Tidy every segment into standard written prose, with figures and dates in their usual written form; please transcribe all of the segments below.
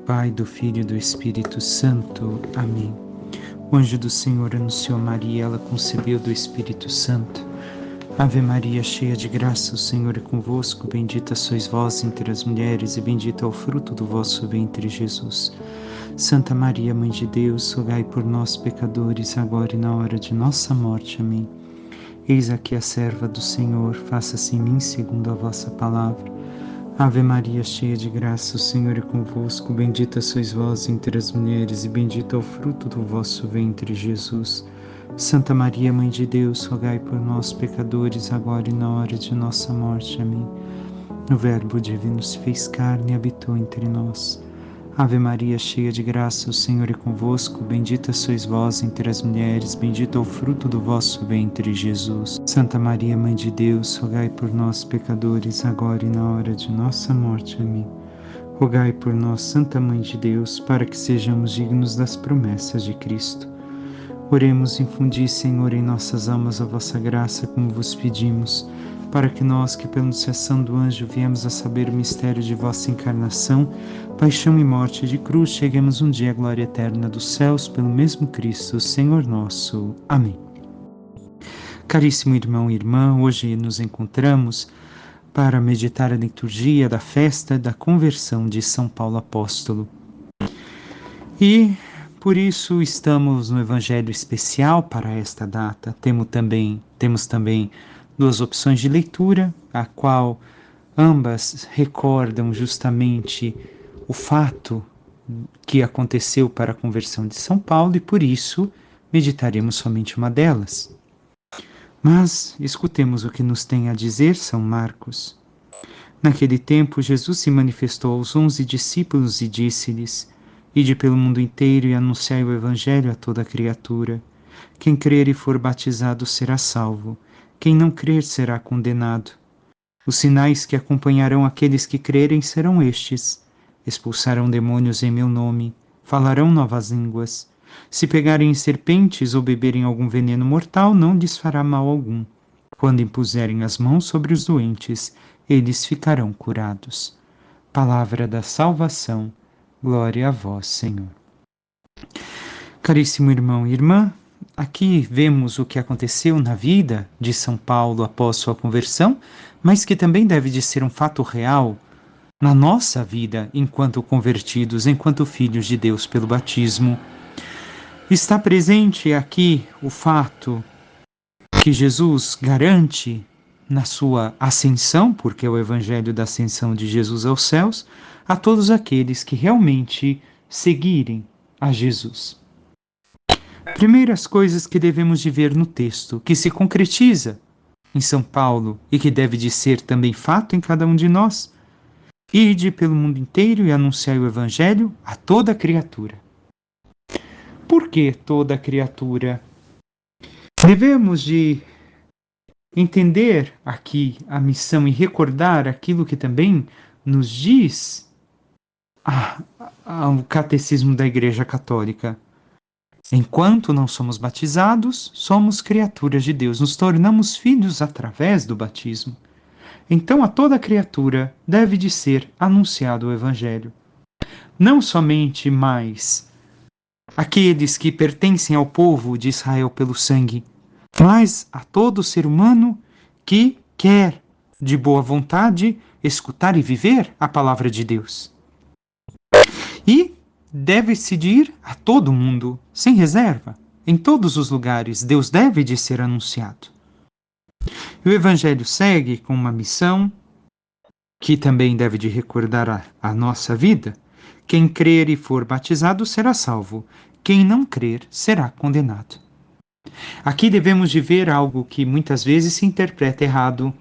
Pai, do Filho e do Espírito Santo. Amém. O anjo do Senhor anunciou a Maria, ela concebeu do Espírito Santo. Ave Maria, cheia de graça, o Senhor é convosco, bendita sois vós entre as mulheres, e bendito é o fruto do vosso ventre, Jesus. Santa Maria, Mãe de Deus, rogai por nós, pecadores, agora e na hora de nossa morte. Amém. Eis aqui a serva do Senhor, faça-se em mim segundo a vossa palavra. Ave Maria, cheia de graça, o Senhor é convosco, bendita sois vós entre as mulheres, e bendito é o fruto do vosso ventre, Jesus. Santa Maria, Mãe de Deus, rogai por nós, pecadores, agora e na hora de nossa morte. Amém. O Verbo divino se fez carne e habitou entre nós. Ave Maria, cheia de graça, o Senhor é convosco, bendita sois vós entre as mulheres, bendito é o fruto do vosso ventre, Jesus. Santa Maria, Mãe de Deus, rogai por nós, pecadores, agora e na hora de nossa morte. Amém. Rogai por nós, Santa Mãe de Deus, para que sejamos dignos das promessas de Cristo. Oremos, infundi, Senhor, em nossas almas a vossa graça, como vos pedimos, para que nós, que pela anunciação do anjo viemos a saber o mistério de vossa encarnação, paixão e morte de cruz, cheguemos um dia à glória eterna dos céus, pelo mesmo Cristo, Senhor nosso. Amém. Caríssimo irmão e irmã, hoje nos encontramos para meditar a liturgia da festa da conversão de São Paulo Apóstolo. E por isso estamos no Evangelho especial para esta data. Temos também duas opções de leitura, a qual ambas recordam justamente o fato que aconteceu para a conversão de São Paulo, e por isso meditaremos somente uma delas. Mas escutemos o que nos tem a dizer São Marcos. Naquele tempo, Jesus se manifestou aos 11 discípulos e disse-lhes: Ide pelo mundo inteiro e anunciai o Evangelho a toda criatura. Quem crer e for batizado será salvo. Quem não crer será condenado. Os sinais que acompanharão aqueles que crerem serão estes: expulsarão demônios em meu nome, falarão novas línguas. Se pegarem em serpentes ou beberem algum veneno mortal, não lhes fará mal algum. Quando impuserem as mãos sobre os doentes, eles ficarão curados. Palavra da salvação. Glória a vós, Senhor. Caríssimo irmão e irmã, aqui vemos o que aconteceu na vida de São Paulo após sua conversão, mas que também deve de ser um fato real na nossa vida enquanto convertidos, enquanto filhos de Deus pelo batismo. Está presente aqui o fato que Jesus garante na sua ascensão, porque é o evangelho da ascensão de Jesus aos céus, a todos aqueles que realmente seguirem a Jesus. Primeiras coisas que devemos de ver no texto, que se concretiza em São Paulo e que deve de ser também fato em cada um de nós: ide pelo mundo inteiro e anunciai o evangelho a toda criatura. Por que toda criatura? Devemos de entender aqui a missão e recordar aquilo que também nos diz o Catecismo da Igreja Católica. Enquanto não somos batizados, somos criaturas de Deus, nos tornamos filhos através do batismo. Então a toda criatura deve de ser anunciado o Evangelho. Não somente mais aqueles que pertencem ao povo de Israel pelo sangue, mas a todo ser humano que quer, de boa vontade, escutar e viver a palavra de Deus. E deve-se ir a todo mundo, sem reserva, em todos os lugares. Deus deve de ser anunciado. E o Evangelho segue com uma missão que também deve de recordar a nossa vida. Quem crer e for batizado será salvo. Quem não crer será condenado. Aqui devemos de ver algo que muitas vezes se interpreta errado.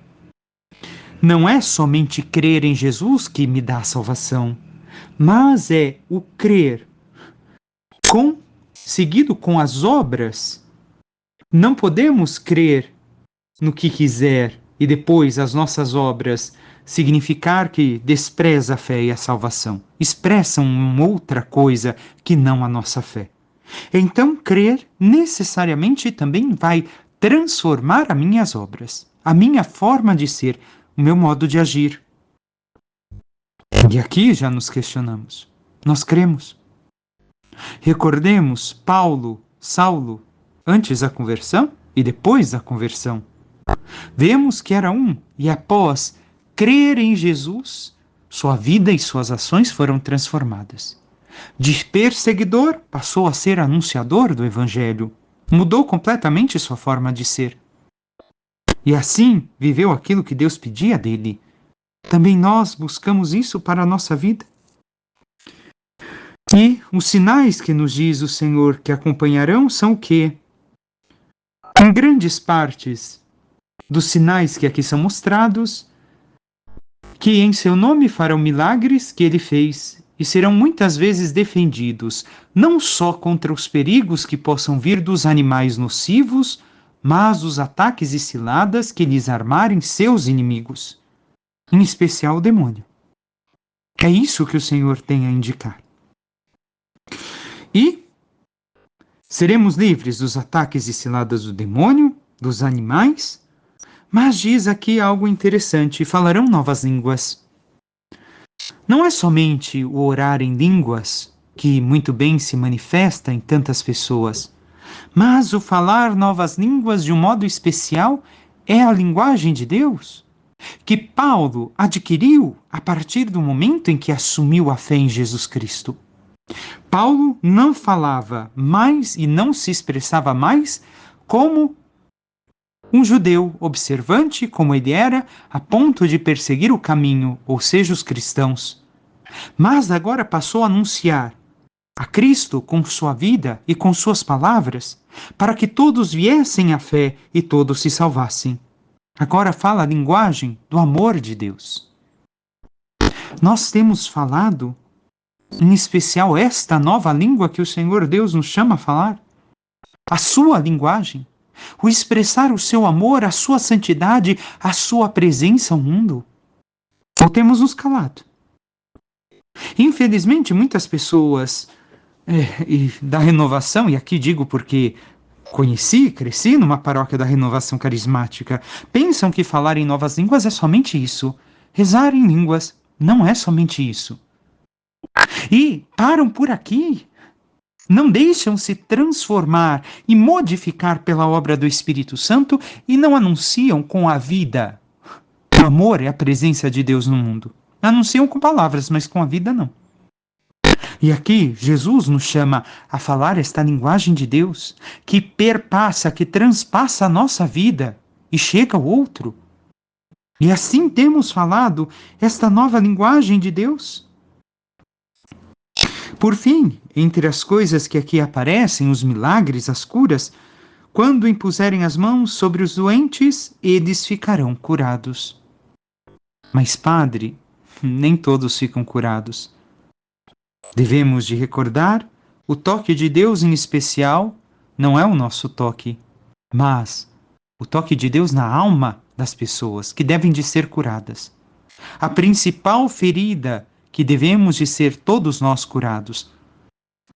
Não é somente crer em Jesus que me dá a salvação, mas é o crer seguido com as obras. Não podemos crer no que quiser e depois as nossas obras significar que despreza a fé e a salvação. Expressam uma outra coisa que não a nossa fé. Então, crer necessariamente também vai transformar as minhas obras, a minha forma de ser, o meu modo de agir. E aqui já nos questionamos. Nós cremos. Recordemos Saulo, antes da conversão e depois da conversão. Vemos que era um, e após crer em Jesus, sua vida e suas ações foram transformadas. De perseguidor, passou a ser anunciador do Evangelho. Mudou completamente sua forma de ser. E assim viveu aquilo que Deus pedia dele. Também nós buscamos isso para a nossa vida. E os sinais que nos diz o Senhor que acompanharão são o quê? Em grandes partes dos sinais que aqui são mostrados, que em seu nome farão milagres que ele fez e serão muitas vezes defendidos, não só contra os perigos que possam vir dos animais nocivos, mas os ataques e ciladas que lhes armarem seus inimigos, em especial o demônio. É isso que o Senhor tem a indicar. E seremos livres dos ataques e ciladas do demônio, dos animais, mas diz aqui algo interessante: falarão novas línguas. Não é somente o orar em línguas, que muito bem se manifesta em tantas pessoas, mas o falar novas línguas de um modo especial é a linguagem de Deus, que Paulo adquiriu a partir do momento em que assumiu a fé em Jesus Cristo. Paulo não falava mais e não se expressava mais como um judeu observante, como ele era, a ponto de perseguir o caminho, ou seja, os cristãos. Mas agora passou a anunciar a Cristo com sua vida e com suas palavras, para que todos viessem à fé e todos se salvassem. Agora fala a linguagem do amor de Deus. Nós temos falado, em especial, esta nova língua que o Senhor Deus nos chama a falar, a sua linguagem, o expressar o seu amor, a sua santidade, a sua presença ao mundo. Ou temos nos calado. Infelizmente, muitas pessoas da renovação, e aqui digo porque cresci numa paróquia da renovação carismática, pensam que falar em novas línguas é somente isso. Rezar em línguas não é somente isso. E param por aqui. Não deixam se transformar e modificar pela obra do Espírito Santo e não anunciam com a vida. O amor é a presença de Deus no mundo. Anunciam com palavras, mas com a vida não. E aqui Jesus nos chama a falar esta linguagem de Deus que perpassa, que transpassa a nossa vida e chega ao outro. E assim temos falado esta nova linguagem de Deus. Por fim, entre as coisas que aqui aparecem, os milagres, as curas, quando impuserem as mãos sobre os doentes, eles ficarão curados. Mas, padre, nem todos ficam curados. Devemos de recordar, o toque de Deus em especial não é o nosso toque, mas o toque de Deus na alma das pessoas, que devem de ser curadas. A principal ferida que devemos de ser todos nós curados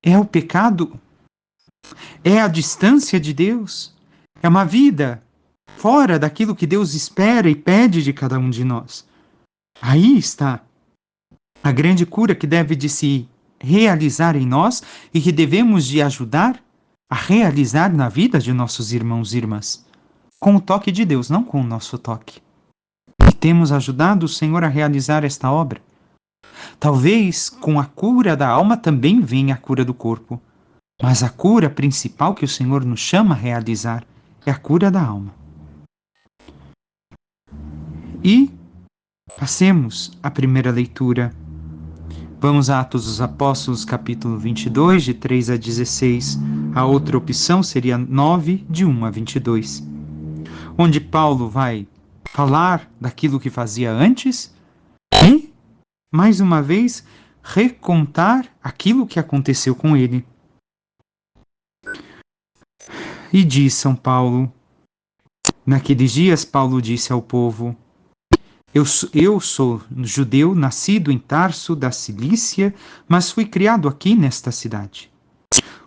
é o pecado, é a distância de Deus, é uma vida fora daquilo que Deus espera e pede de cada um de nós. Aí está a grande cura que deve de se realizar em nós e que devemos de ajudar a realizar na vida de nossos irmãos e irmãs, com o toque de Deus, não com o nosso toque. E temos ajudado o Senhor a realizar esta obra. Talvez com a cura da alma também venha a cura do corpo, mas a cura principal que o Senhor nos chama a realizar é a cura da alma. E passemos à primeira leitura. Vamos a Atos dos Apóstolos, capítulo 22, de 3 a 16. A outra opção seria 9, de 1 a 22. Onde Paulo vai falar daquilo que fazia antes e, mais uma vez, recontar aquilo que aconteceu com ele. E diz São Paulo: naqueles dias Paulo disse ao povo: Eu sou judeu, nascido em Tarso, da Cilícia, mas fui criado aqui nesta cidade.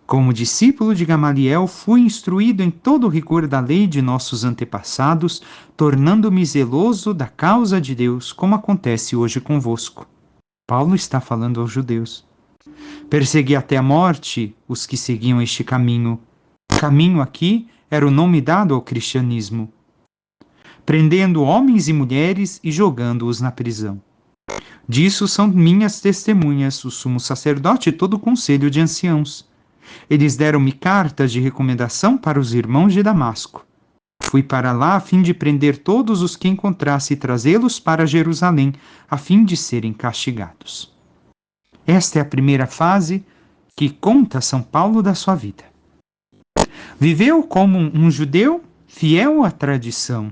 Como discípulo de Gamaliel, fui instruído em todo o rigor da lei de nossos antepassados, tornando-me zeloso da causa de Deus, como acontece hoje convosco. Paulo está falando aos judeus. Persegui até a morte os que seguiam este caminho. Caminho aqui era o nome dado ao cristianismo, prendendo homens e mulheres e jogando-os na prisão. Disso são minhas testemunhas o sumo sacerdote e todo o conselho de anciãos. Eles deram-me cartas de recomendação para os irmãos de Damasco. Fui para lá a fim de prender todos os que encontrasse e trazê-los para Jerusalém, a fim de serem castigados. Esta é a primeira fase que conta São Paulo da sua vida. Viveu como um judeu fiel à tradição,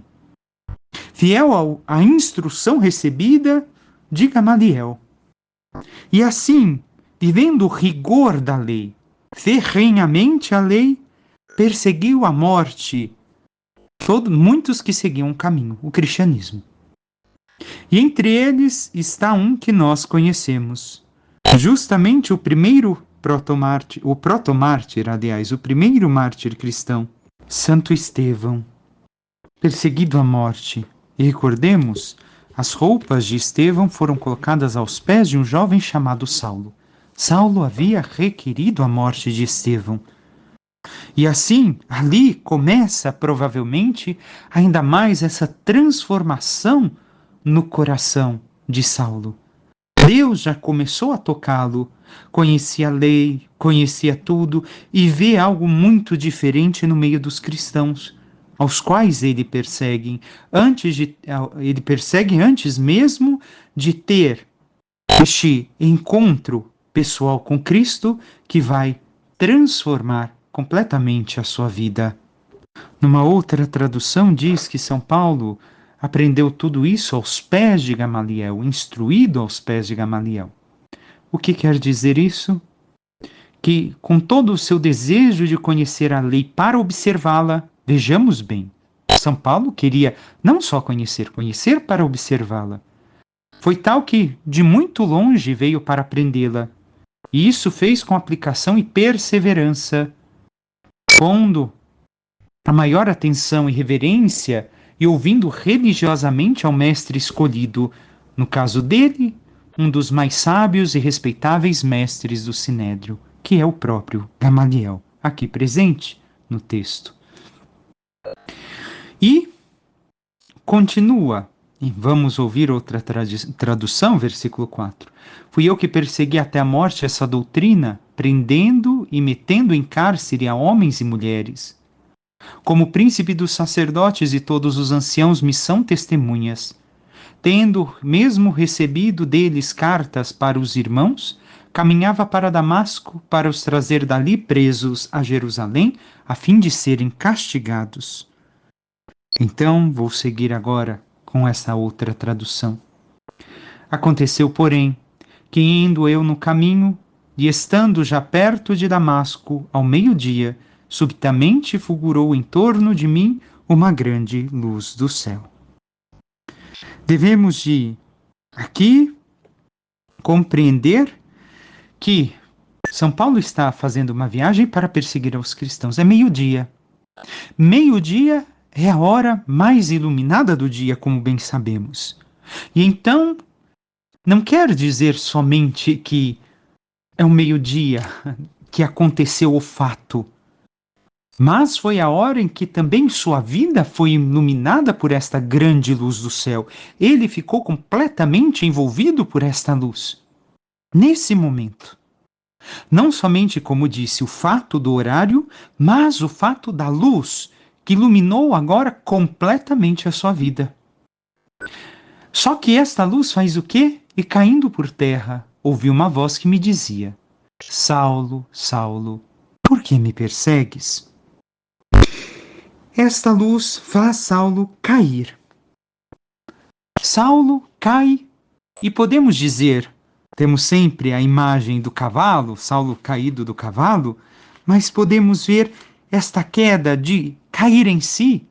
fiel à instrução recebida de Gamaliel. E assim, vivendo o rigor da lei, ferrenhamente a lei, perseguiu a morte muitos que seguiam o caminho, o cristianismo. E entre eles está um que nós conhecemos, justamente o primeiro protomártir, o primeiro mártir cristão, Santo Estevão, perseguido à morte. E recordemos, as roupas de Estevão foram colocadas aos pés de um jovem chamado Saulo. Saulo havia requerido a morte de Estevão. E assim, ali começa provavelmente ainda mais essa transformação no coração de Saulo. Deus já começou a tocá-lo, conhecia a lei, conhecia tudo e vê algo muito diferente no meio dos cristãos, aos quais ele persegue antes mesmo de ter este encontro pessoal com Cristo que vai transformar completamente a sua vida. Numa outra tradução diz que São Paulo aprendeu tudo isso aos pés de Gamaliel, instruído aos pés de Gamaliel. O que quer dizer isso? Que com todo o seu desejo de conhecer a lei para observá-la, vejamos bem, São Paulo queria não só conhecer para observá-la. Foi tal que de muito longe veio para aprendê-la. E isso fez com aplicação e perseverança, pondo a maior atenção e reverência e ouvindo religiosamente ao mestre escolhido, no caso dele, um dos mais sábios e respeitáveis mestres do Sinédrio, que é o próprio Gamaliel, aqui presente no texto. E continua, e vamos ouvir outra tradução, versículo 4. Fui eu que persegui até a morte essa doutrina, prendendo e metendo em cárcere a homens e mulheres. Como príncipe dos sacerdotes e todos os anciãos me são testemunhas, tendo mesmo recebido deles cartas para os irmãos, caminhava para Damasco para os trazer dali presos a Jerusalém, a fim de serem castigados. Então, vou seguir agora com essa outra tradução. Aconteceu, porém, que indo eu no caminho, e estando já perto de Damasco, ao meio-dia, subitamente fulgurou em torno de mim uma grande luz do céu. Devemos de aqui compreender que São Paulo está fazendo uma viagem para perseguir os cristãos. É meio-dia. Meio-dia é a hora mais iluminada do dia, como bem sabemos. E então, não quer dizer somente que é o meio-dia que aconteceu o fato, mas foi a hora em que também sua vida foi iluminada por esta grande luz do céu. Ele ficou completamente envolvido por esta luz. Nesse momento, não somente, como disse, o fato do horário, mas o fato da luz que iluminou agora completamente a sua vida. Só que esta luz faz o quê? E caindo por terra, ouvi uma voz que me dizia: Saulo, Saulo, por que me persegues? Esta luz faz Saulo cair. Saulo cai e podemos dizer, temos sempre a imagem do cavalo, Saulo caído do cavalo, mas podemos ver esta queda de cair em si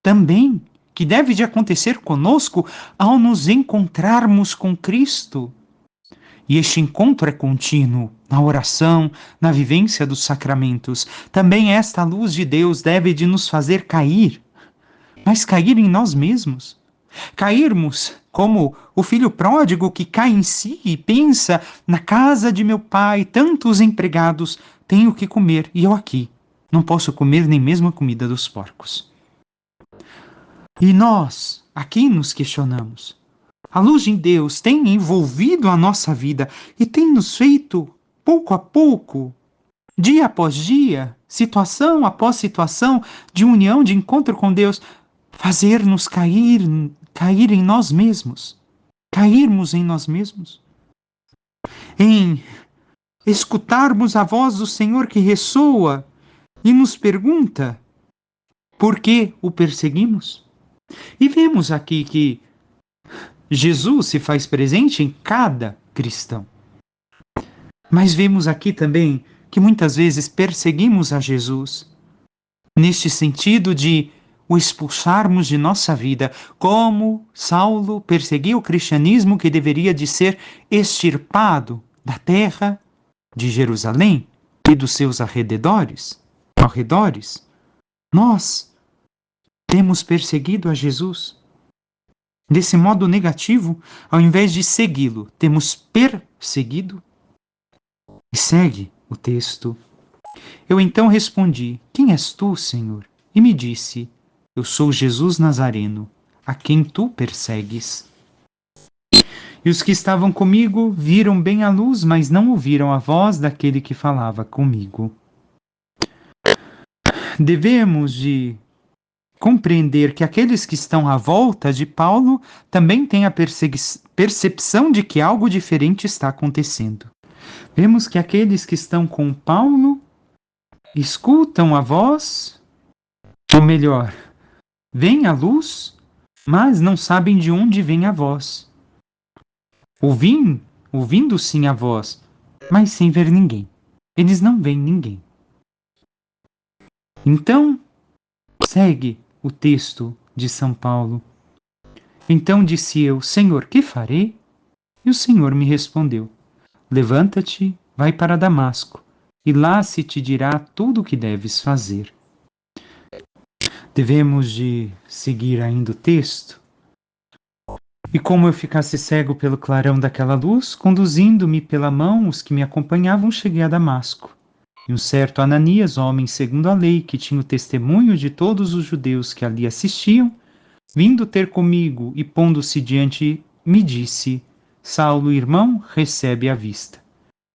também, que deve de acontecer conosco ao nos encontrarmos com Cristo. E este encontro é contínuo, na oração, na vivência dos sacramentos. Também esta luz de Deus deve de nos fazer cair, mas cair em nós mesmos, Cairmos como o filho pródigo que cai em si e pensa: na casa de meu pai, tantos empregados, tenho que comer, e eu aqui não posso comer nem mesmo a comida dos porcos. E nós aqui nos questionamos. A luz de Deus tem envolvido a nossa vida e tem nos feito, pouco a pouco, dia após dia, situação após situação, de união, de encontro com Deus, fazer-nos cair em nós mesmos, cairmos em nós mesmos, em escutarmos a voz do Senhor que ressoa e nos pergunta por que o perseguimos. E vemos aqui que Jesus se faz presente em cada cristão. Mas vemos aqui também que muitas vezes perseguimos a Jesus, neste sentido de o expulsarmos de nossa vida, como Saulo perseguiu o cristianismo que deveria de ser extirpado da terra de Jerusalém e dos seus arredores. Nós temos perseguido a Jesus. Desse modo negativo, ao invés de segui-lo, temos perseguido. E segue o texto. Eu então respondi: quem és tu, Senhor? E me disse: eu sou Jesus Nazareno, a quem tu persegues. E os que estavam comigo viram bem a luz, mas não ouviram a voz daquele que falava comigo. Devemos de compreender que aqueles que estão à volta de Paulo também têm a percepção de que algo diferente está acontecendo. Vemos que aqueles que estão com Paulo escutam a voz, ou melhor, veem a luz, mas não sabem de onde vem a voz. Ouvindo sim a voz, mas sem ver ninguém. Eles não veem ninguém. Então, segue o texto de São Paulo. Então disse eu: Senhor, que farei? E o Senhor me respondeu: levanta-te, vai para Damasco, e lá se te dirá tudo o que deves fazer. Devemos de seguir ainda o texto. E como eu ficasse cego pelo clarão daquela luz, conduzindo-me pela mão os que me acompanhavam, cheguei a Damasco. E um certo Ananias, homem segundo a lei, que tinha o testemunho de todos os judeus que ali assistiam, vindo ter comigo e pondo-se diante, me disse: Saulo, irmão, recebe a vista.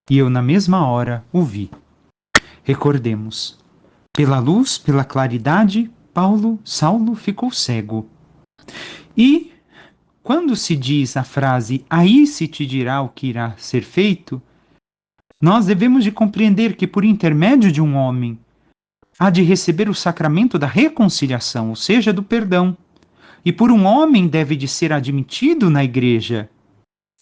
E eu na mesma hora o vi. Recordemos, pela luz, pela claridade, Saulo ficou cego. E quando se diz a frase, aí se te dirá o que irá ser feito, nós devemos de compreender que por intermédio de um homem há de receber o sacramento da reconciliação, ou seja, do perdão. E por um homem deve de ser admitido na igreja,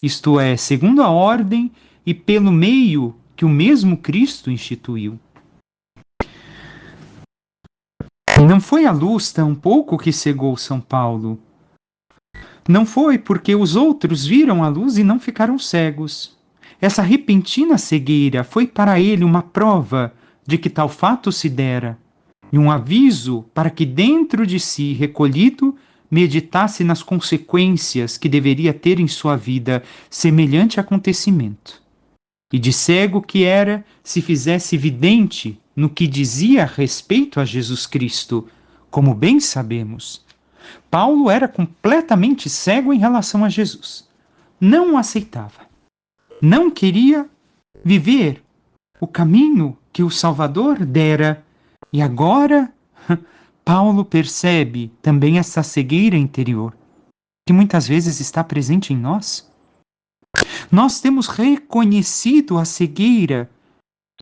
isto é, segundo a ordem e pelo meio que o mesmo Cristo instituiu. Não foi a luz tampouco que cegou São Paulo. Não foi porque os outros viram a luz e não ficaram cegos. Essa repentina cegueira foi para ele uma prova de que tal fato se dera, e um aviso para que dentro de si, recolhido, meditasse nas consequências que deveria ter em sua vida semelhante acontecimento. E de cego que era, se fizesse vidente no que dizia a respeito a Jesus Cristo, como bem sabemos. Paulo era completamente cego em relação a Jesus. Não o aceitava. Não queria viver o caminho que o Salvador dera. E agora, Paulo percebe também essa cegueira interior, que muitas vezes está presente em nós. Nós temos reconhecido a cegueira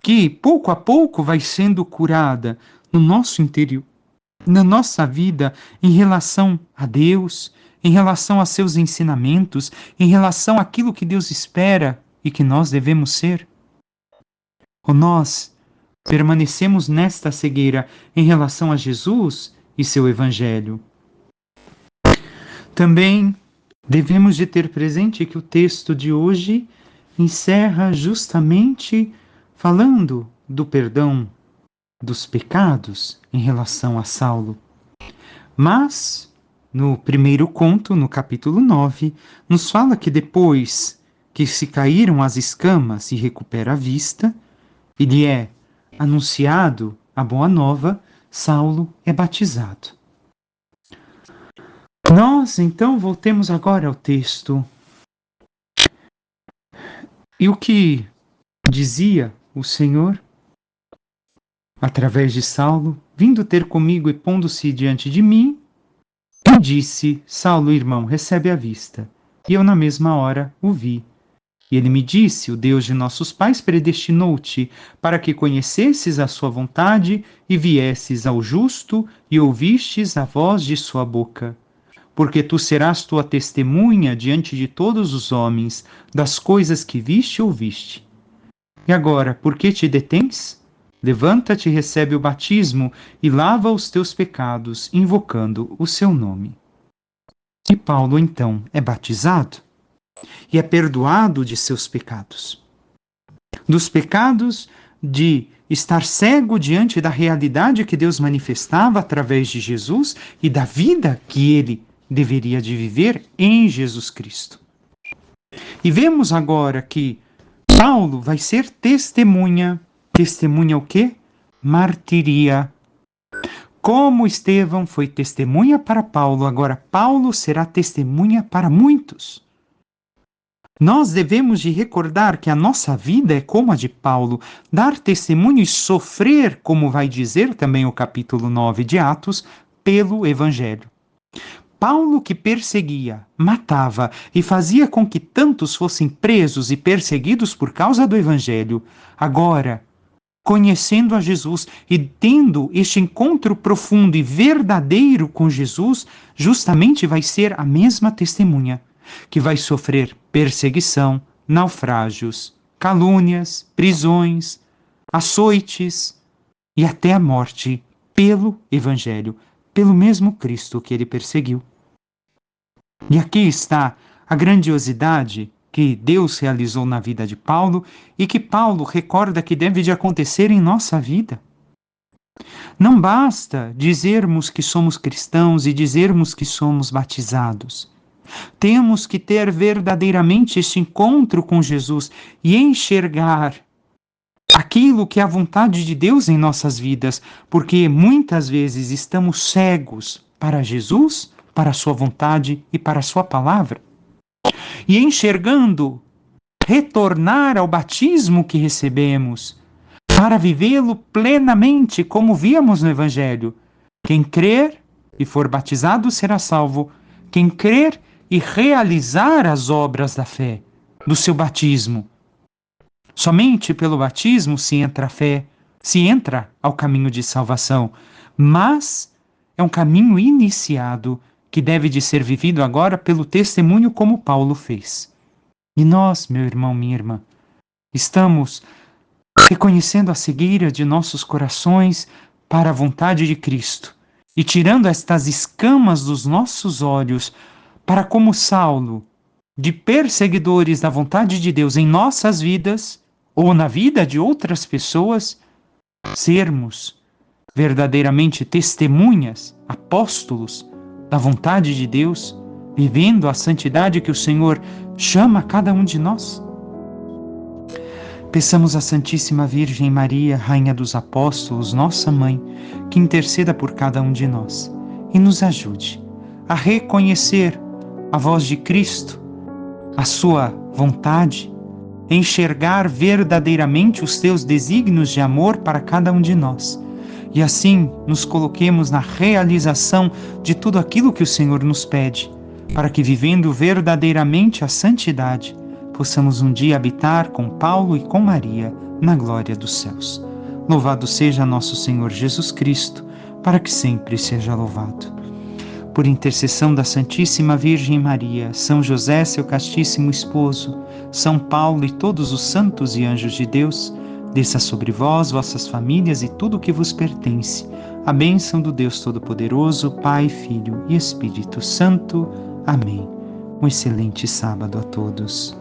que, pouco a pouco, vai sendo curada no nosso interior, na nossa vida, em relação a Deus, em relação a seus ensinamentos, em relação àquilo que Deus espera e que nós devemos ser. Ou nós permanecemos nesta cegueira em relação a Jesus e seu Evangelho. Também devemos de ter presente que o texto de hoje encerra justamente falando do perdão dos pecados em relação a Saulo. Mas no primeiro conto, no capítulo 9, nos fala que depois que se caíram as escamas e recupera a vista, e lhe é anunciado a boa nova, Saulo é batizado. Nós, então, voltemos agora ao texto. E o que dizia o Senhor, através de Saulo, vindo ter comigo e pondo-se diante de mim, e disse: Saulo, irmão, recebe a vista. E eu na mesma hora o vi. E ele me disse: o Deus de nossos pais predestinou-te para que conhecesses a sua vontade e viesses ao justo e ouvistes a voz de sua boca. Porque tu serás tua testemunha diante de todos os homens das coisas que viste e ouviste. E agora, por que te detens? Levanta-te e recebe o batismo e lava os teus pecados, invocando o seu nome. E Paulo, então, é batizado e é perdoado de seus pecados. Dos pecados de estar cego diante da realidade que Deus manifestava através de Jesus e da vida que ele deveria de viver em Jesus Cristo. E vemos agora que Paulo vai ser testemunha. Testemunha o quê? Martiria. Como Estevão foi testemunha para Paulo, agora Paulo será testemunha para muitos. Nós devemos de recordar que a nossa vida é como a de Paulo, dar testemunho e sofrer, como vai dizer também o capítulo 9 de Atos, pelo Evangelho. Paulo, que perseguia, matava e fazia com que tantos fossem presos e perseguidos por causa do Evangelho, agora, conhecendo a Jesus e tendo este encontro profundo e verdadeiro com Jesus, justamente vai ser a mesma testemunha, que vai sofrer perseguição, naufrágios, calúnias, prisões, açoites e até a morte pelo Evangelho, pelo mesmo Cristo que ele perseguiu. E aqui está a grandiosidade que Deus realizou na vida de Paulo e que Paulo recorda que deve de acontecer em nossa vida. Não basta dizermos que somos cristãos e dizermos que somos batizados. Temos que ter verdadeiramente este encontro com Jesus e enxergar aquilo que é a vontade de Deus em nossas vidas, porque muitas vezes estamos cegos para Jesus, para a sua vontade e para a sua palavra. E enxergando, retornar ao batismo que recebemos, para vivê-lo plenamente, como víamos no Evangelho. Quem crer e for batizado será salvo. Quem crer e realizar as obras da fé, do seu batismo. Somente pelo batismo se entra a fé, se entra ao caminho de salvação, mas é um caminho iniciado que deve de ser vivido agora pelo testemunho como Paulo fez. E nós, meu irmão, minha irmã, estamos reconhecendo a cegueira de nossos corações para a vontade de Cristo e tirando estas escamas dos nossos olhos para, como Saulo, de perseguidores da vontade de Deus em nossas vidas ou na vida de outras pessoas, sermos verdadeiramente testemunhas, apóstolos da vontade de Deus, vivendo a santidade que o Senhor chama a cada um de nós. Peçamos à Santíssima Virgem Maria, Rainha dos Apóstolos, nossa Mãe, que interceda por cada um de nós e nos ajude a reconhecer a voz de Cristo, a sua vontade, enxergar verdadeiramente os teus desígnios de amor para cada um de nós. E assim nos coloquemos na realização de tudo aquilo que o Senhor nos pede, para que, vivendo verdadeiramente a santidade, possamos um dia habitar com Paulo e com Maria na glória dos céus. Louvado seja nosso Senhor Jesus Cristo, para que sempre seja louvado. Por intercessão da Santíssima Virgem Maria, São José, seu castíssimo esposo, São Paulo e todos os santos e anjos de Deus, desça sobre vós, vossas famílias e tudo o que vos pertence, a bênção do Deus Todo-Poderoso, Pai, Filho e Espírito Santo. Amém. Um excelente sábado a todos.